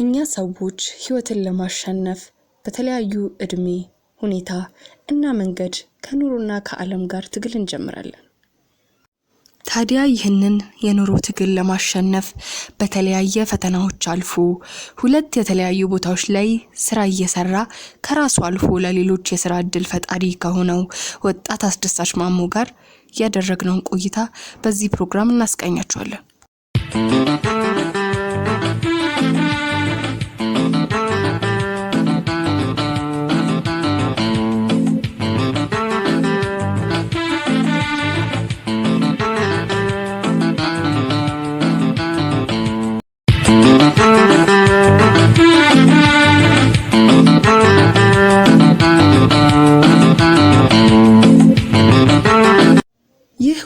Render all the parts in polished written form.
እኛ ሰዎች ህይወትን ለማሸነፍ በተለያዩ እድሜ ሁኔታ እና መንገድ ከኑሮና ከዓለም ጋር ትግል እንጀምራለን። ታዲያ ይህንን የኑሮ ትግል ለማሸነፍ በተለያየ ፈተናዎች አልፎ ሁለት የተለያዩ ቦታዎች ላይ ስራ እየሰራ ከራሱ አልፎ ለሌሎች የሥራ ዕድል ፈጣሪ ከሆነው ወጣት አስደሳች ማሞ ጋር ያደረግነውን ቆይታ በዚህ ፕሮግራም እናስቃኛችኋለን።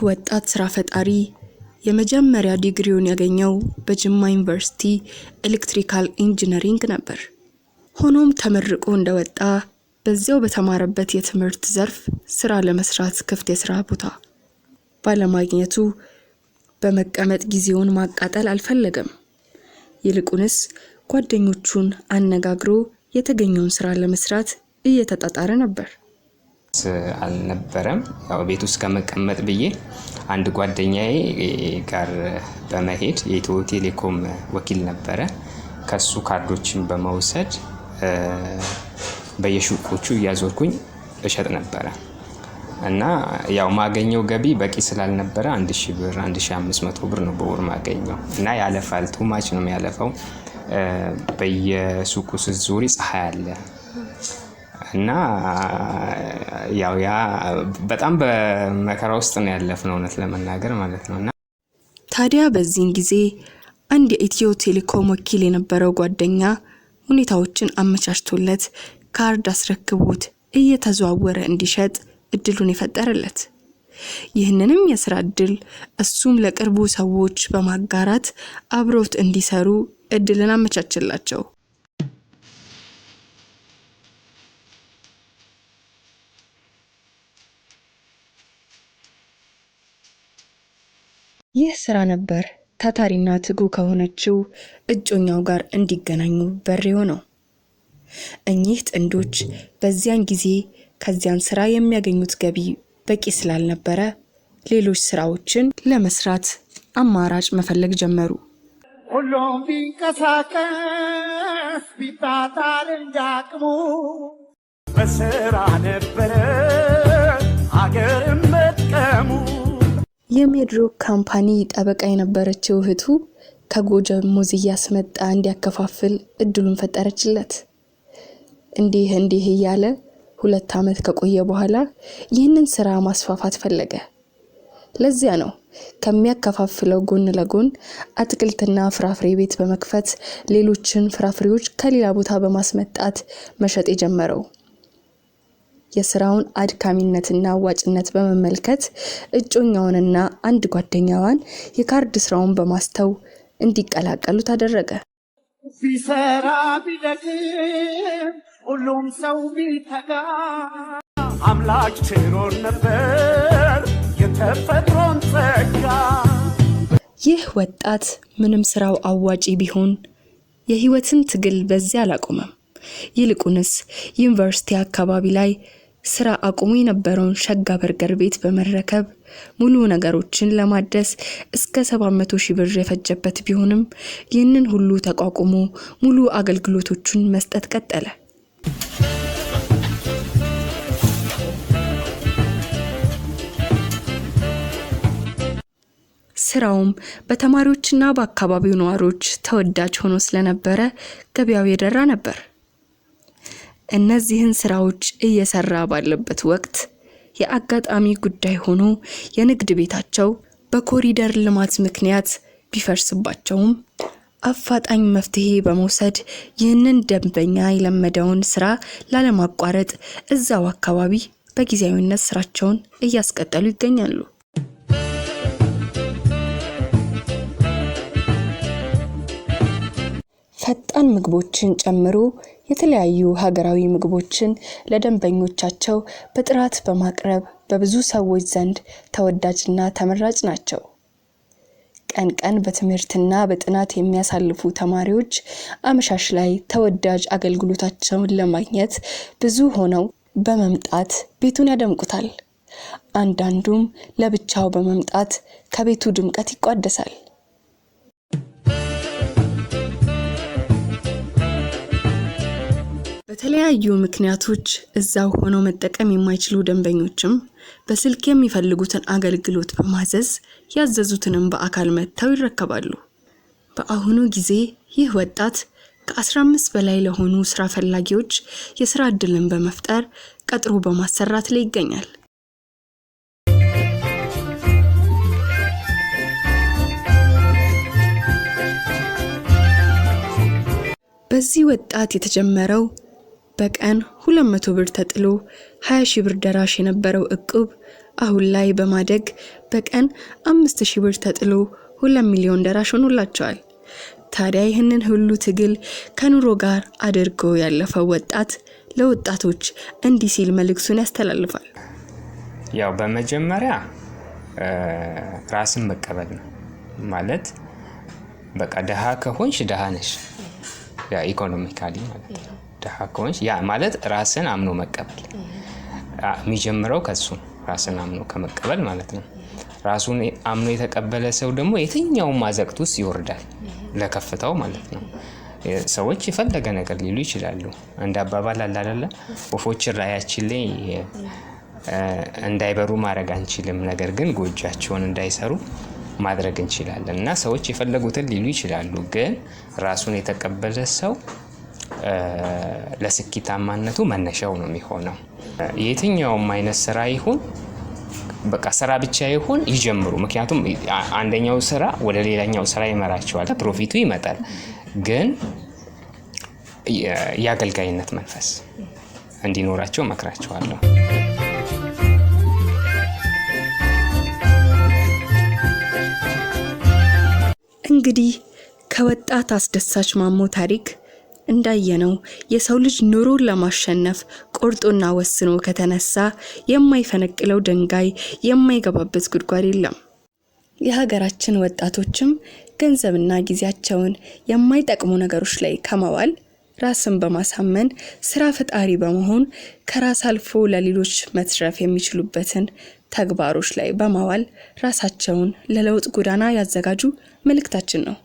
ወጣት ስራ ፈጣሪ የመጀመሪያ ዲግሪውን ያገኘው በጅማ ዩኒቨርሲቲ ኤሌክትሪካል ኢንጂነሪንግ ነበር። ሆኖም ተመርቆ እንደወጣ በዚያው በተማረበት የትምህርት ዘርፍ ስራ ለመስራት ክፍት የስራ ቦታ ባለማግኘቱ በመቀመጥ ጊዜውን ማቃጠል አልፈለገም። ይልቁንስ ጓደኞቹን አነጋግሮ የተገኘውን ስራ ለመስራት እየተጣጣረ ነበር። አልነበረም ያው ቤት ውስጥ ከመቀመጥ ብዬ አንድ ጓደኛዬ ጋር በመሄድ የኢትዮ ቴሌኮም ወኪል ነበረ ከሱ ካርዶችን በመውሰድ በየሱቆቹ ያዞርኩኝ እሸጥ ነበር እና ያው ማገኘው ገቢ በቂ ስላልነበረ 1000 ብር 1500 ብር ነው በወር ማገኘው እና ያለፋል ቱማች ነው የሚያለፈው በየሱቁ ስትዞሪ ፀሐይ አለ እና ያው ያ በጣም በመከራ ውስጥ ነው ያለፍነው እውነት ለመናገር ማለት ነውና ታዲያ በዚህን ጊዜ አንድ የኢትዮ ቴሌኮም ወኪል የነበረው ጓደኛ ሁኔታዎችን አመቻችቶለት ካርድ አስረክቦት እየተዘዋወረ እንዲሸጥ እድሉን የፈጠረለት። ይህንንም የሥራ እድል እሱም ለቅርቡ ሰዎች በማጋራት አብሮት እንዲሰሩ እድልን አመቻችላቸው። ይህ ስራ ነበር ታታሪና ትጉ ከሆነችው እጮኛው ጋር እንዲገናኙ በር የሆነው። እኚህ ጥንዶች በዚያን ጊዜ ከዚያን ስራ የሚያገኙት ገቢ በቂ ስላልነበረ ሌሎች ስራዎችን ለመስራት አማራጭ መፈለግ ጀመሩ። ሁሉም ቢንቀሳቀስ ቢጣጣር እንዳቅሙ በስራ ነበረ አገርን መጥቀሙ። የሜድሮክ ካምፓኒ ጠበቃ የነበረችው እህቱ ከጎጃም ሙዝ እያስመጣ እንዲያከፋፍል እድሉን ፈጠረችለት። እንዲህ እያለ 2 ዓመት ከቆየ በኋላ ይህንን ስራ ማስፋፋት ፈለገ። ለዚያ ነው ከሚያከፋፍለው ጎን ለጎን አትክልትና ፍራፍሬ ቤት በመክፈት ሌሎችን ፍራፍሬዎች ከሌላ ቦታ በማስመጣት መሸጥ የጀመረው። የስራውን አድካሚነትና አዋጭነት በመመልከት እጮኛውንና አንድ ጓደኛዋን የካርድ ስራውን በማስተው እንዲቀላቀሉ ተደረገ። ሲሰራ ቢደክም ሁሉም ሰው ቢተጋ አምላክ ችሮር ነበር የተፈጥሮን ጸጋ። ይህ ወጣት ምንም ስራው አዋጪ ቢሆን የህይወትን ትግል በዚያ አላቆመም። ይልቁንስ ዩኒቨርሲቲ አካባቢ ላይ ስራ አቁሞ የነበረውን ሸጋ በርገር ቤት በመረከብ ሙሉ ነገሮችን ለማድረስ እስከ 700,000 ብር የፈጀበት ቢሆንም ይህንን ሁሉ ተቋቁሞ ሙሉ አገልግሎቶችን መስጠት ቀጠለ። ስራውም በተማሪዎችና በአካባቢው ነዋሪዎች ተወዳጅ ሆኖ ስለነበረ ገበያው የደራ ነበር። እነዚህን ስራዎች እየሰራ ባለበት ወቅት የአጋጣሚ ጉዳይ ሆኖ የንግድ ቤታቸው በኮሪደር ልማት ምክንያት ቢፈርስባቸውም አፋጣኝ መፍትሄ በመውሰድ ይህንን ደንበኛ የለመደውን ስራ ላለማቋረጥ እዛው አካባቢ በጊዜያዊነት ስራቸውን እያስቀጠሉ ይገኛሉ። ፈጣን ምግቦችን ጨምሮ የተለያዩ ሀገራዊ ምግቦችን ለደንበኞቻቸው በጥራት በማቅረብ በብዙ ሰዎች ዘንድ ተወዳጅና ተመራጭ ናቸው። ቀን ቀን በትምህርትና በጥናት የሚያሳልፉ ተማሪዎች አመሻሽ ላይ ተወዳጅ አገልግሎታቸውን ለማግኘት ብዙ ሆነው በመምጣት ቤቱን ያደምቁታል። አንዳንዱም ለብቻው በመምጣት ከቤቱ ድምቀት ይቋደሳል። በተለያዩ ምክንያቶች እዛው ሆነው መጠቀም የማይችሉ ደንበኞችም በስልክ የሚፈልጉትን አገልግሎት በማዘዝ ያዘዙትንም በአካል መጥተው ይረከባሉ። በአሁኑ ጊዜ ይህ ወጣት ከ15 በላይ ለሆኑ ስራ ፈላጊዎች የስራ ዕድልን በመፍጠር ቀጥሮ በማሰራት ላይ ይገኛል። በዚህ ወጣት የተጀመረው በቀን 200 ብር ተጥሎ 20,000 ብር ደራሽ የነበረው እቁብ አሁን ላይ በማደግ በቀን 5,000 ብር ተጥሎ 2 ሚሊዮን ደራሽ ሆኖላቸዋል። ታዲያ ይህንን ሁሉ ትግል ከኑሮ ጋር አድርጎ ያለፈው ወጣት ለወጣቶች እንዲህ ሲል መልእክቱን ያስተላልፋል። ያው በመጀመሪያ ራስን መቀበል ነው ማለት በቃ ደሃ ከሆንሽ ደሃ ነሽ ያ ኢኮኖሚካሊ ማለት ነው። ደሃ ከሆንሽ ያ ማለት ራስን አምኖ መቀበል የሚጀምረው ከሱ ራስን አምኖ ከመቀበል ማለት ነው። ራሱን አምኖ የተቀበለ ሰው ደግሞ የትኛውም አዘቅት ውስጥ ይወርዳል ለከፍታው ማለት ነው። ሰዎች የፈለገ ነገር ሊሉ ይችላሉ። እንደ አባባል አለ አይደለ ወፎች ራያችን ላይ እንዳይበሩ ማድረግ አንችልም፣ ነገር ግን ጎጆቻቸውን እንዳይሰሩ ማድረግ እንችላለን። እና ሰዎች የፈለጉትን ሊሉ ይችላሉ፣ ግን ራሱን የተቀበለ ሰው ለስኬታማነቱ መነሻው ነው የሚሆነው። የትኛውም አይነት ስራ ይሁን በቃ ስራ ብቻ ይሁን ይጀምሩ። ምክንያቱም አንደኛው ስራ ወደ ሌላኛው ስራ ይመራቸዋል፣ ፕሮፊቱ ይመጣል። ግን የአገልጋይነት መንፈስ እንዲኖራቸው መክራቸዋለሁ። እንግዲህ ከወጣት አስደሳች ማሞ ታሪክ እንዳየነው የሰው ልጅ ኑሮን ለማሸነፍ ቆርጦና ወስኖ ከተነሳ የማይፈነቅለው ድንጋይ የማይገባበት ጉድጓድ የለም። የሀገራችን ወጣቶችም ገንዘብና ጊዜያቸውን የማይጠቅሙ ነገሮች ላይ ከማዋል ራስን በማሳመን ስራ ፈጣሪ በመሆን ከራስ አልፎ ለሌሎች መትረፍ የሚችሉበትን ተግባሮች ላይ በማዋል ራሳቸውን ለለውጥ ጎዳና ያዘጋጁ መልእክታችን ነው።